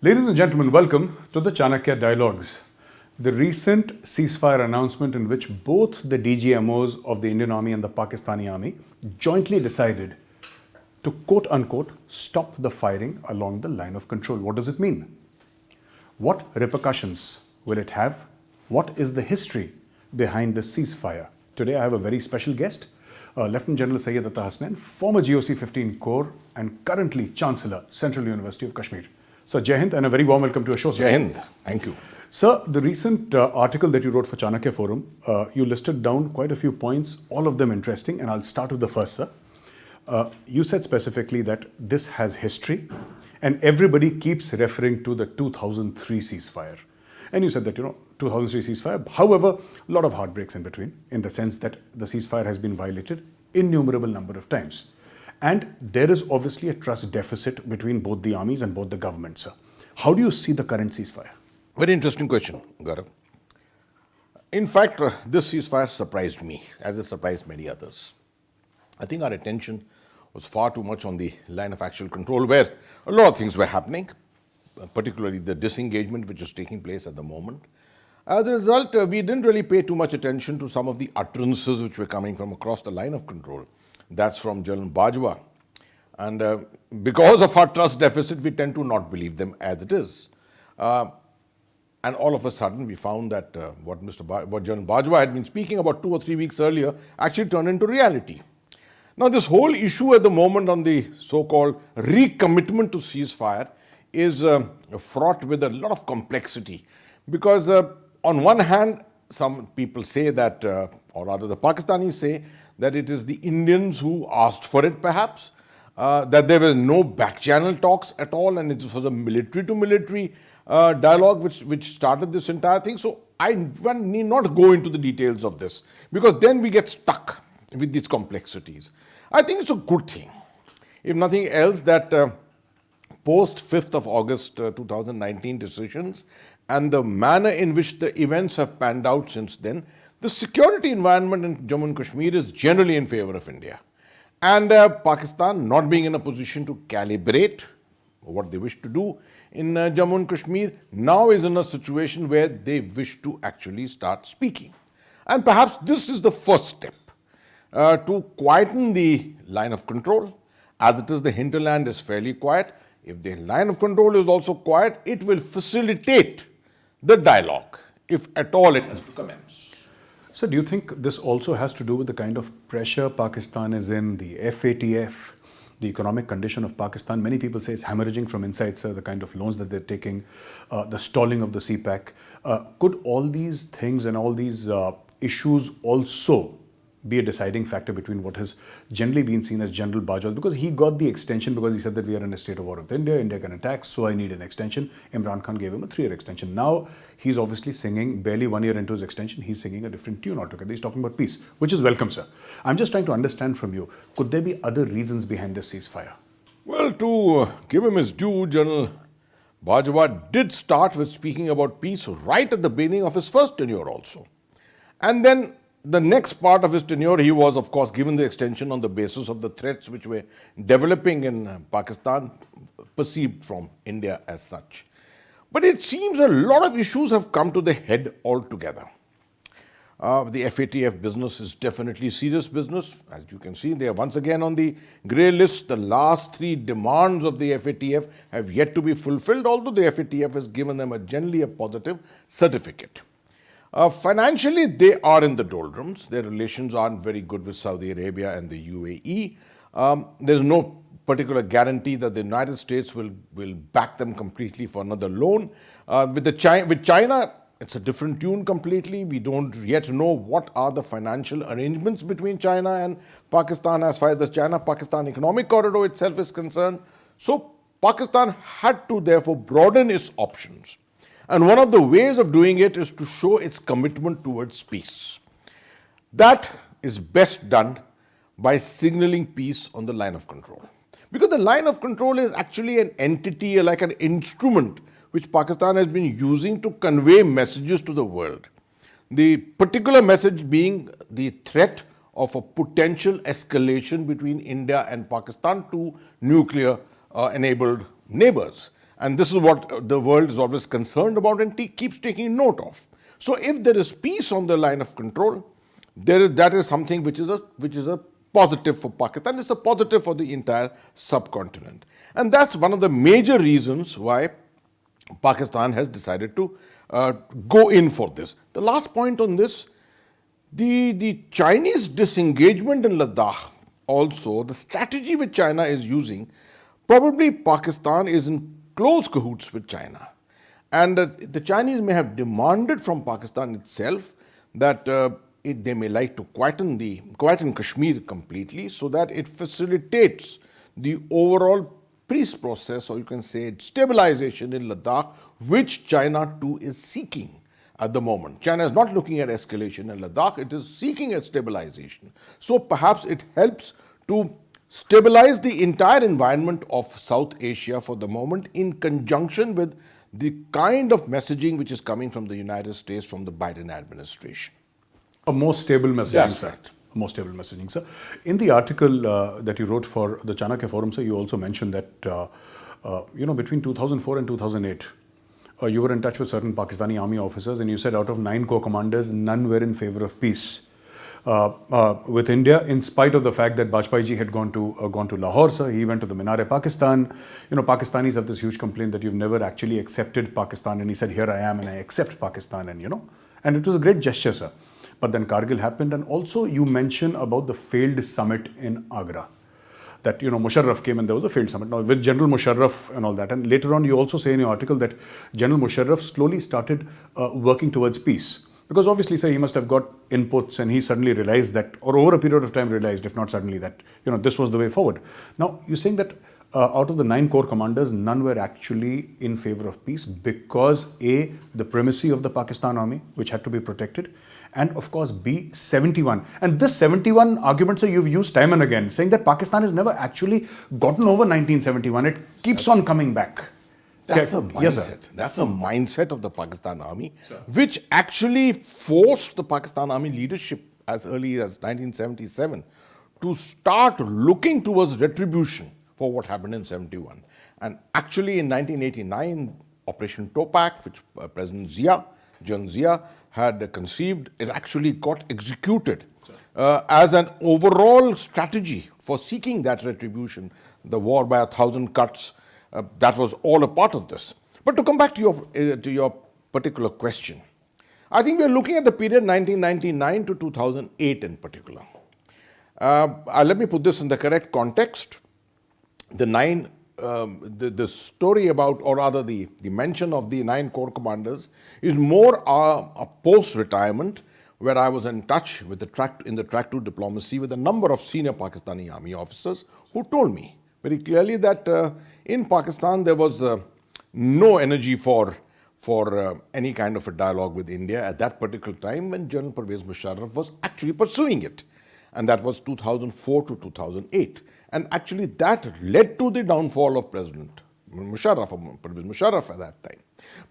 Ladies and gentlemen, welcome to the Chanakya Dialogues. The recent ceasefire announcement in which both the DGMOs of the Indian Army and the Pakistani Army jointly decided to quote unquote stop the firing along the line of control. What does it mean? What repercussions will it have? What is the history behind the ceasefire? Today I have a very special guest, Lieutenant General Syed Atta Hasnain, former GOC 15 Corps and currently Chancellor, Central University of Kashmir. Sir, Jai Hind and a very warm welcome to our show, sir. Jai Hind. Thank you. Sir, the recent article that you wrote for Chanakya Forum, you listed down quite a few points, all of them interesting, and I'll start with the first, sir. You said specifically that this has history, and everybody keeps referring to the 2003 ceasefire. And you said that, 2003 ceasefire, however, a lot of heartbreaks in between, in the sense that the ceasefire has been violated innumerable number of times. And there is obviously a trust deficit between both the armies and both the governments, sir. How do you see the current ceasefire? Very interesting question, Gaurav. In fact, this ceasefire surprised me, as it surprised many others. I think our attention was far too much on the line of actual control, where a lot of things were happening, particularly the disengagement which is taking place at the moment. As a result, we didn't really pay too much attention to some of the utterances which were coming from across the line of control. That's from General Bajwa. And because of our trust deficit, we tend to not believe them as it is. And all of a sudden, we found that what General Bajwa had been speaking about 2 or 3 weeks earlier actually turned into reality. Now, this whole issue at the moment on the so-called recommitment to ceasefire is fraught with a lot of complexity. Because on one hand, some people say that, or rather the Pakistanis say, that it is the Indians who asked for it perhaps, that there were no back channel talks at all, and it was a military to military dialogue which started this entire thing. So I need not go into the details of this, because then we get stuck with these complexities. I think it's a good thing, if nothing else, that post 5th of August 2019 decisions and the manner in which the events have panned out since then, the security environment in Jammu and Kashmir is generally in favor of India. And Pakistan, not being in a position to calibrate what they wish to do in Jammu and Kashmir, now is in a situation where they wish to actually start speaking. And perhaps this is the first step to quieten the line of control. As it is, the hinterland is fairly quiet. If the line of control is also quiet, it will facilitate the dialogue, if at all it has to commence. So do you think this also has to do with the kind of pressure Pakistan is in, the FATF, the economic condition of Pakistan? Many people say it's hemorrhaging from inside, sir, the kind of loans that they're taking, the stalling of the CPAC. Could all these things and all these issues also be a deciding factor between what has generally been seen as General Bajwa? Because he got the extension because he said that we are in a state of war with India, India can attack, so I need an extension. Imran Khan gave him a 3-year extension. Now he's obviously singing, barely 1 year into his extension, he's singing a different tune altogether. He's talking about peace, which is welcome, sir. I'm just trying to understand from you, could there be other reasons behind this ceasefire? Well, to give him his due, General Bajwa did start with speaking about peace right at the beginning of his first tenure also. And then the next part of his tenure, he was, of course, given the extension on the basis of the threats which were developing in Pakistan, perceived from India as such. But it seems a lot of issues have come to the head altogether. The FATF business is definitely serious business. As you can see, they are once again on the grey list. The last 3 demands of the FATF have yet to be fulfilled, although the FATF has given them generally a positive certificate. Financially, they are in the doldrums. Their relations aren't very good with Saudi Arabia and the UAE. There's no particular guarantee that the United States will back them completely for another loan. With China, it's a different tune completely. We don't yet know what are the financial arrangements between China and Pakistan as far as the China-Pakistan economic corridor itself is concerned. So Pakistan had to therefore broaden its options. And one of the ways of doing it is to show its commitment towards peace. That is best done by signaling peace on the line of control. Because the line of control is actually an entity, like an instrument, which Pakistan has been using to convey messages to the world. The particular message being the threat of a potential escalation between India and Pakistan to nuclear enabled neighbors. And this is what the world is always concerned about and keeps taking note of. So if there is peace on the line of control, that is something which is a positive for Pakistan. It's a positive for the entire subcontinent. And that's one of the major reasons why Pakistan has decided to go in for this. The last point on this, the Chinese disengagement in Ladakh, also the strategy which China is using, probably Pakistan is in close cahoots with China. And the Chinese may have demanded from Pakistan itself that they may like to quieten Kashmir completely so that it facilitates the overall peace process, or you can say stabilization in Ladakh, which China too is seeking at the moment. China is not looking at escalation in Ladakh, it is seeking a stabilization. So perhaps it helps to stabilize the entire environment of South Asia for the moment, in conjunction with the kind of messaging which is coming from the United States, from the Biden administration. A more stable messaging, That's sir. right. A more stable messaging, sir. In the article that you wrote for the Chanakya Forum, sir, you also mentioned that between 2004 and 2008, you were in touch with certain Pakistani army officers, and you said out of 9 corps commanders, none were in favor of peace with India, in spite of the fact that Bajpayee ji had gone to Lahore, sir. He went to the Minar-e-Pakistan. Pakistanis have this huge complaint that you've never actually accepted Pakistan, and he said, here I am and I accept Pakistan, and it was a great gesture, sir. But then Kargil happened, and also you mention about the failed summit in Agra. That Musharraf came and there was a failed summit. Now with General Musharraf and all that, and later on you also say in your article that General Musharraf slowly started working towards peace, because obviously, sir, he must have got inputs, and he suddenly realized that, or over a period of time realized, if not suddenly, that this was the way forward. Now you're saying that out of the 9 corps commanders, none were actually in favor of peace because A, the primacy of the Pakistan army, which had to be protected, and of course B, 71. And this 71 argument, sir, you've used time and again, saying that Pakistan has never actually gotten over 1971. It keeps on coming back. That's a mindset. Yes, sir. That's a mindset of the Pakistan army, which actually forced the Pakistan army leadership as early as 1977 to start looking towards retribution for what happened in 71. And actually in 1989, Operation Topak, which President John Zia had conceived, it actually got executed as an overall strategy for seeking that retribution. The war by 1,000 cuts, that was all a part of this. But to come back to your particular question, I think we're looking at the period 1999 to 2008 in particular. Let me put this in the correct context. The story about, or rather the mention of the 9 corps commanders is more a post-retirement, where I was in touch with in the track to diplomacy with a number of senior Pakistani army officers who told me very clearly that in Pakistan there was no energy for any kind of a dialogue with India at that particular time when General Pervez Musharraf was actually pursuing it. And that was 2004 to 2008. And actually that led to the downfall of President Musharraf, or Pervez Musharraf at that time.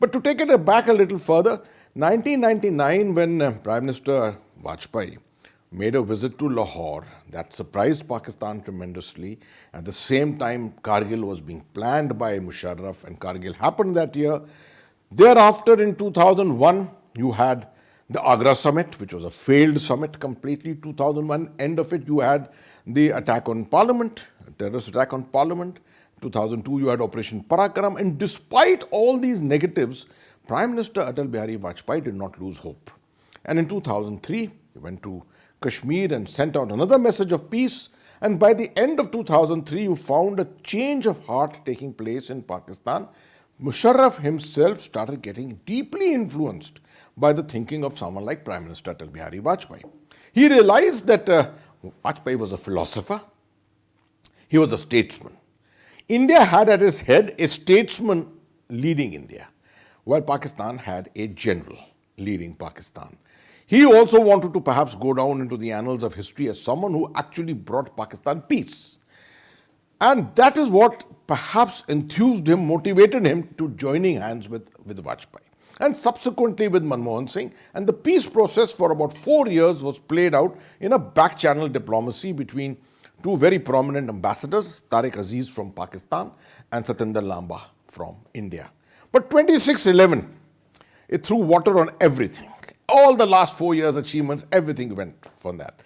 But to take it back a little further, 1999, when Prime Minister Vajpayee made a visit to Lahore, that surprised Pakistan tremendously. At the same time, Kargil was being planned by Musharraf, and Kargil happened that year. Thereafter, in 2001, you had the Agra summit, which was a failed summit completely. 2001, end of it, you had the attack on Parliament, a terrorist attack on Parliament. 2002, you had Operation Parakram. And despite all these negatives, Prime Minister Atal Bihari Vajpayee did not lose hope. And in 2003, he went to Kashmir and sent out another message of peace. And by the end of 2003, you found a change of heart taking place in Pakistan. Musharraf himself started getting deeply influenced by the thinking of someone like Prime Minister Atal Bihari Vajpayee. He realized that Vajpayee was a philosopher. He was a statesman. India had at its head a statesman leading India, while Pakistan had a general leading Pakistan. He also wanted to perhaps go down into the annals of history as someone who actually brought Pakistan peace. And that is what perhaps enthused him, motivated him to joining hands with Vajpayee. And subsequently with Manmohan Singh. And the peace process for about 4 years was played out in a back-channel diplomacy between two very prominent ambassadors, Tariq Aziz from Pakistan and Satinder Lamba from India. But 2611, it threw water on everything. All the last 4 years' achievements, everything went from that.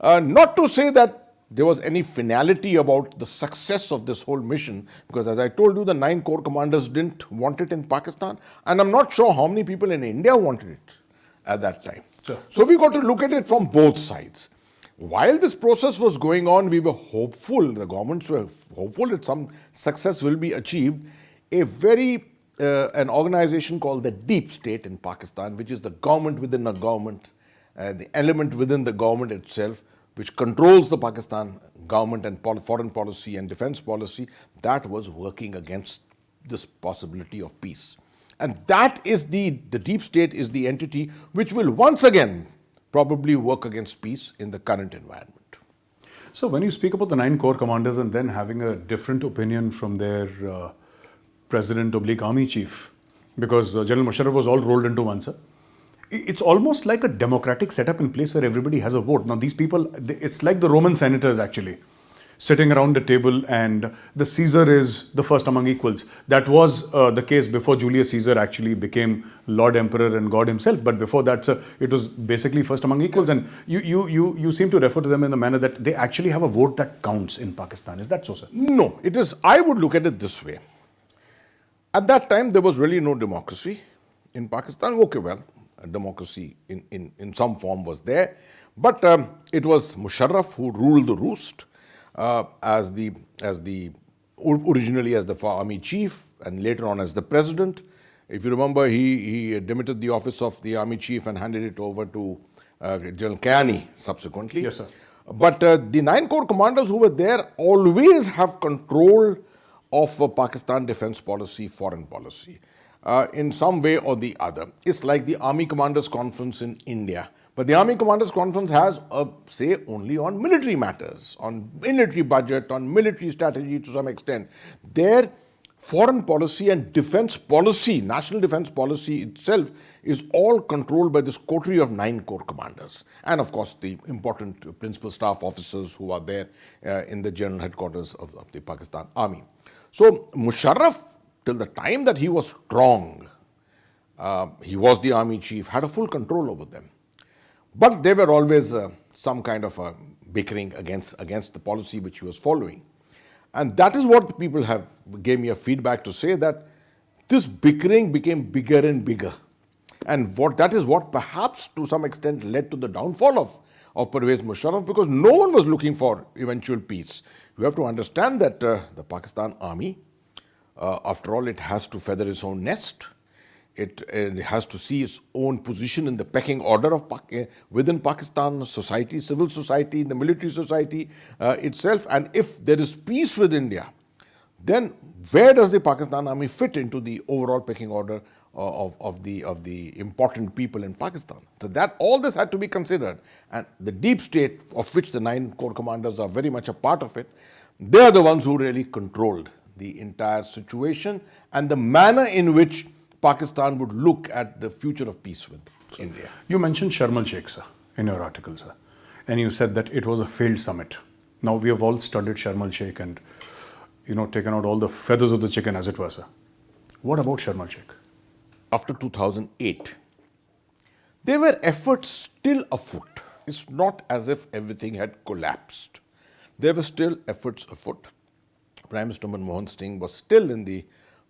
Not to say that there was any finality about the success of this whole mission, because as I told you, the 9 core commanders didn't want it in Pakistan, and I'm not sure how many people in India wanted it at that time. Sure. So we got to look at it from both sides. While this process was going on, we were hopeful, the governments were hopeful that some success will be achieved. An organization called the Deep State in Pakistan, which is the government within a government, the element within the government itself, which controls the Pakistan government and foreign policy and defense policy, that was working against this possibility of peace. And that is the Deep State is the entity which will once again probably work against peace in the current environment. So when you speak about the 9 core commanders and then having a different opinion from their president oblique army chief, because General Musharraf was all rolled into one, sir. It's almost like a democratic setup in place where everybody has a vote. Now these people, it's like the Roman senators actually, sitting around the table, and the Caesar is the first among equals. That was the case before Julius Caesar actually became Lord Emperor and God himself. But before that, sir, it was basically first among equals. And you seem to refer to them in the manner that they actually have a vote that counts in Pakistan. Is that so, sir? No, it is. I would look at it this way. At that time, there was really no democracy in Pakistan. Okay, well, democracy in some form was there. But it was Musharraf who ruled the roost originally as the army chief and later on as the president. If you remember, he demitted the office of the army chief and handed it over to General Kayani subsequently. Yes, sir. But the 9 core commanders who were there always have control of Pakistan defense policy, foreign policy, in some way or the other. It's like the Army Commanders Conference in India. But the Army Commanders Conference has a say only on military matters, on military budget, on military strategy to some extent. Their foreign policy and defense policy, national defense policy itself, is all controlled by this coterie of 9 core commanders. And of course, the important principal staff officers who are there in the general headquarters of the Pakistan Army. So Musharraf, till the time that he was strong, he was the army chief, had a full control over them. But there were always some kind of bickering against the policy which he was following. And that is what people gave me a feedback to say, that this bickering became bigger and bigger. And that is what perhaps to some extent led to the downfall of Pervez Musharraf, because no one was looking for eventual peace. You have to understand that the Pakistan Army, after all, it has to feather its own nest. It has to see its own position in the pecking order of within Pakistan society, civil society, the military society itself. And if there is peace with India, then where does the Pakistan Army fit into the overall pecking order of the important people in Pakistan? So that all this had to be considered. And the Deep State, of which the 9 core commanders are very much a part of it, they are the ones who really controlled the entire situation and the manner in which Pakistan would look at the future of peace with India. You mentioned Sharm el-Sheikh, sir, in your article, sir. And you said that it was a failed summit. Now we have all studied Sharm el-Sheikh and, taken out all the feathers of the chicken, as it were, sir. What about Sharm el-Sheikh? After 2008, there were efforts still afoot. It's not as if everything had collapsed. There were still efforts afoot. Prime Minister Manmohan Singh was still in the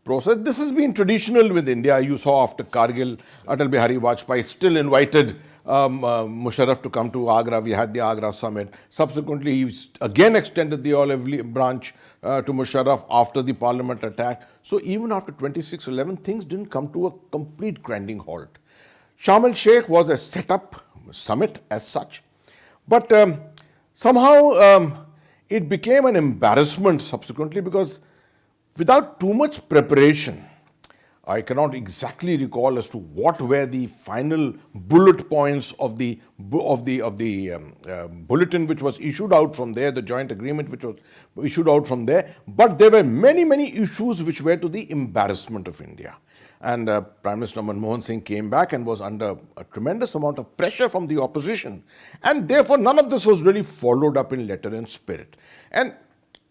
process. This has been traditional with India. You saw after Kargil, Atal Bihari Vajpayee still invited Musharraf to come to Agra. We had the Agra summit. Subsequently, he again extended the olive branch to Musharraf after the parliament attack. So even after 2611, things didn't come to a complete grinding halt. Sharm el-Sheikh was a set-up summit as such. But somehow it became an embarrassment subsequently, because without too much preparation, I cannot exactly recall as to what were the final bullet points of the bulletin which was issued out from there, the joint agreement which was issued out from there. But there were many issues which were to the embarrassment of India. And Prime Minister Manmohan Singh came back and was under a tremendous amount of pressure from the opposition. And therefore, none of this was really followed up in letter and spirit. And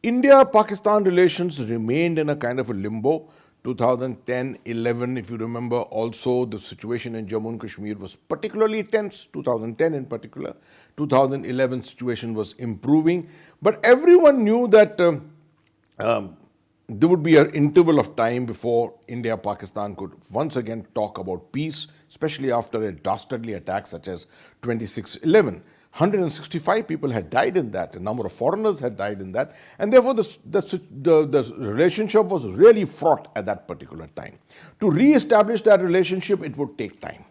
India-Pakistan relations remained in a kind of a limbo 2010-11, if you remember, also the situation in Jammu and Kashmir was particularly tense. 2010 in particular, 2011 situation was improving, but everyone knew that there would be an interval of time before India-Pakistan could once again talk about peace, especially after a dastardly attack such as 26/11. 165 people had died in that, a number of foreigners had died in that, and therefore the relationship was really fraught at that particular time. To re-establish that relationship, it would take time.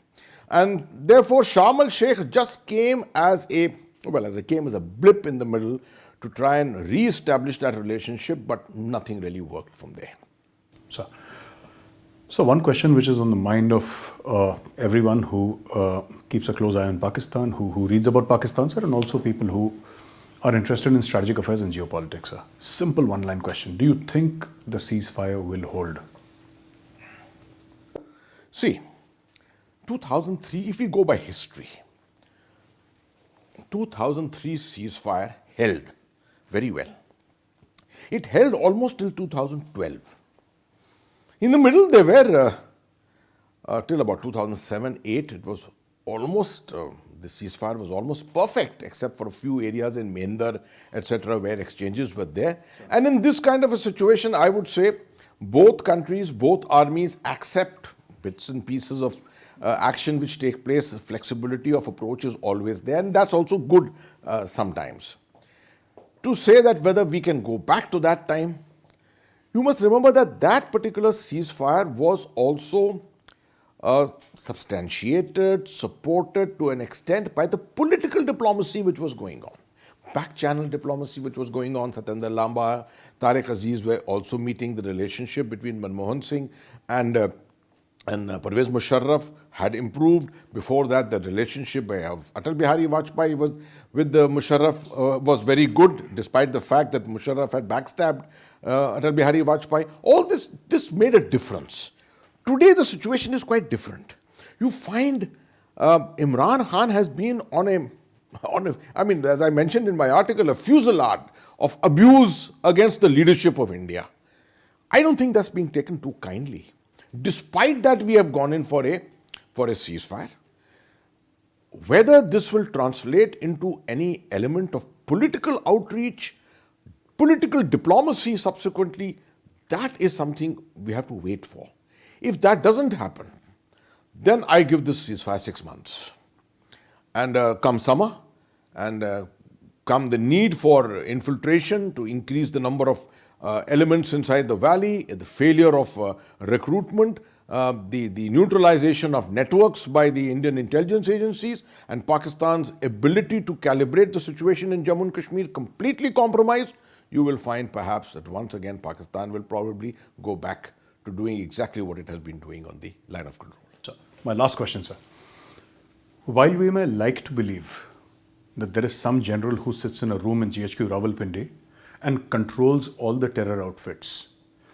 And therefore, Sharm el-Sheikh just came as a blip in the middle to try and re-establish that relationship, but nothing really worked from there. So one question which is on the mind of everyone who keeps a close eye on Pakistan, who reads about Pakistan, sir, and also people who are interested in strategic affairs and geopolitics, sir. Simple one-line question. Do you think the ceasefire will hold? See, 2003, if we go by history, 2003 ceasefire held very well. It held almost till 2012. In the middle, there were, till about 2007-8, it was almost, the ceasefire was almost perfect, except for a few areas in Mendar, etc., where exchanges were there. And in this kind of a situation, I would say both countries, both armies accept bits and pieces of action which take place. Flexibility of approach is always there, and that's also good sometimes. To say that whether we can go back to that time, you must remember that that particular ceasefire was also substantiated, supported to an extent by the political diplomacy which was going on. Back-channel diplomacy which was going on. Satyendra Lamba, Tariq Aziz were also meeting. The relationship between Manmohan Singh and Pervez Musharraf had improved. Before that, the relationship of Atal Bihari Vajpayee with Musharraf was very good, despite the fact that Musharraf had backstabbed Atal Bihari Vajpayee. All this made a difference. Today, the situation is quite different. You find Imran Khan has been on a, I mean, as I mentioned in my article, a fusillade of abuse against the leadership of India. I don't think that's being taken too kindly. Despite that, we have gone in for a ceasefire. Whether this will translate into any element of political outreach, political diplomacy subsequently, that is something we have to wait for. If that doesn't happen, then I give this ceasefire 6 months. And come summer, and come the need for infiltration to increase the number of elements inside the valley, the failure of recruitment, the neutralization of networks by the Indian intelligence agencies, and Pakistan's ability to calibrate the situation in Jammu and Kashmir completely compromised, you will find perhaps that once again Pakistan will probably go back to doing exactly what it has been doing on the line of control. So, my last question, sir. While we may like to believe that there is some general who sits in a room in GHQ Rawalpindi and controls all the terror outfits,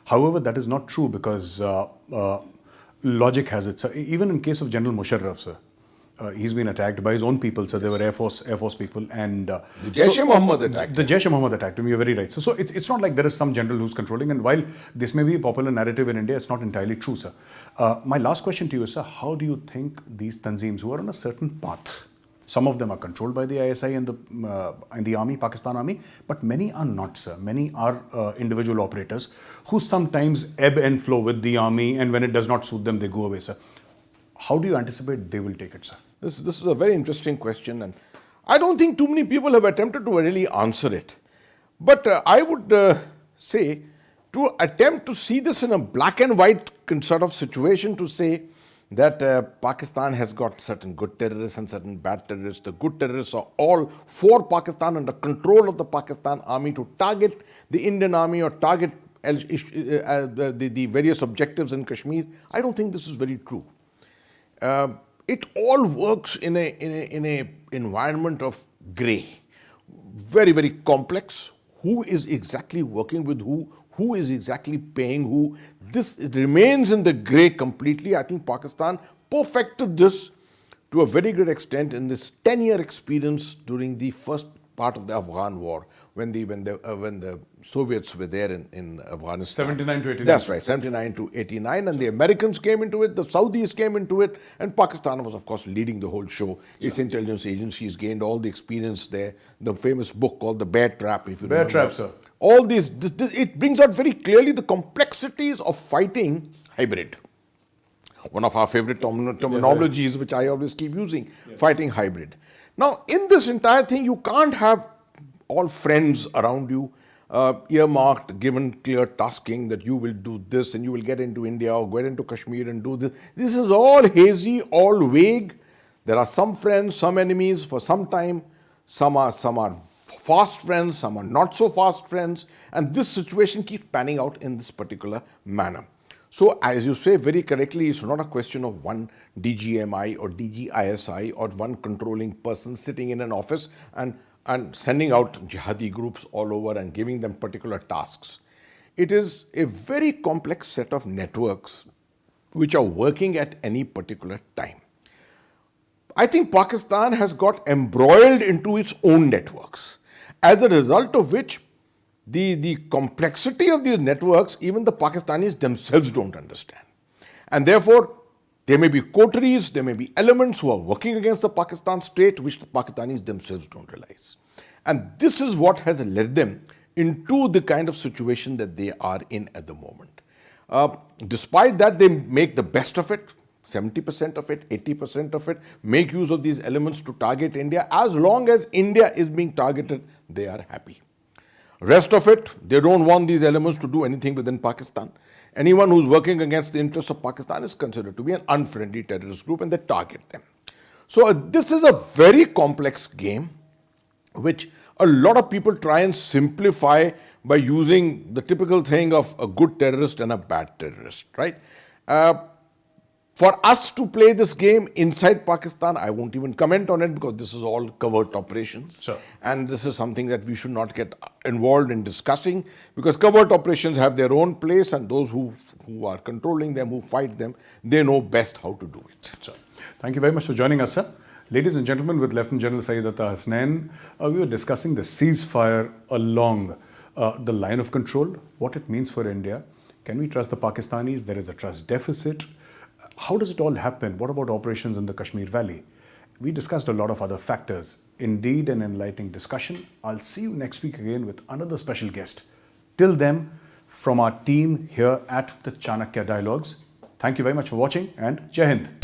however, that is not true, because logic has it, sir. Even in case of General Musharraf, sir, he's been attacked by his own people, sir. They were Air Force people, and the Jaish-e-Mohammed attacked. The Jaish-e-Mohammed attacked him. You're very right. So it's not like there is some general who's controlling. And while this may be a popular narrative in India, it's not entirely true, sir. My last question to you, sir: how do you think these tanzeems, who are on a certain path, some of them are controlled by the ISI and the army, Pakistan army, but many are not, sir. Many are individual operators who sometimes ebb and flow with the army, and when it does not suit them, they go away, sir. How do you anticipate they will take it, sir? This is a very interesting question, and I don't think too many people have attempted to really answer it. But I would say, to attempt to see this in a black and white sort of situation, to say that Pakistan has got certain good terrorists and certain bad terrorists. The good terrorists are all for Pakistan, under control of the Pakistan army, to target the Indian army or target the various objectives in Kashmir. I don't think this is very true. It all works in a environment of grey, very, very complex. Who is exactly working with who is exactly paying who? This remains in the grey completely. I think Pakistan perfected this to a very great extent in this 10-year experience during the first part of the Afghan war when the Soviets were there in Afghanistan. 79 to 89. That's right, 79 to 89, and the Americans came into it, the Saudis came into it, and Pakistan was, of course, leading the whole show. Its intelligence agencies gained all the experience there. The famous book called The Bear Trap, if you Bear remember. Trap, sir. All these, it brings out very clearly the complexities of fighting hybrid. One of our favorite terminologies, which I always keep using, fighting hybrid. Now, in this entire thing, you can't have all friends around you earmarked, given clear tasking that you will do this and you will get into India or get into Kashmir and do this. This is all hazy, all vague. There are some friends, some enemies for some time. Some are fast friends, some are not so fast friends. And this situation keeps panning out in this particular manner. So, as you say very correctly, it's not a question of one DGMI or DGISI or one controlling person sitting in an office and sending out jihadi groups all over and giving them particular tasks. It is a very complex set of networks which are working at any particular time. I think Pakistan has got embroiled into its own networks, as a result of which the complexity of these networks, even the Pakistanis themselves don't understand. And therefore, there may be coteries, there may be elements who are working against the Pakistan state, which the Pakistanis themselves don't realize. And this is what has led them into the kind of situation that they are in at the moment. Despite that, they make the best of it, 70% of it, 80% of it, make use of these elements to target India. As long as India is being targeted, they are happy. Rest of it, they don't want these elements to do anything within Pakistan. Anyone who's working against the interests of Pakistan is considered to be an unfriendly terrorist group and they target them. So this is a very complex game which a lot of people try and simplify by using the typical thing of a good terrorist and a bad terrorist, right? For us to play this game inside Pakistan, I won't even comment on it because this is all covert operations. Sure. And this is something that we should not get involved in discussing because covert operations have their own place and those who are controlling them, who fight them, they know best how to do it. Sure. Thank you very much for joining us, sir. Ladies and gentlemen, with Lieutenant General Syed Atta Hasnain, we were discussing the ceasefire along the line of control, what it means for India. Can we trust the Pakistanis? There is a trust deficit. How does it all happen? What about operations in the Kashmir Valley? We discussed a lot of other factors. Indeed, an enlightening discussion. I'll see you next week again with another special guest. Till then, from our team here at the Chanakya Dialogues, thank you very much for watching and Jai Hind.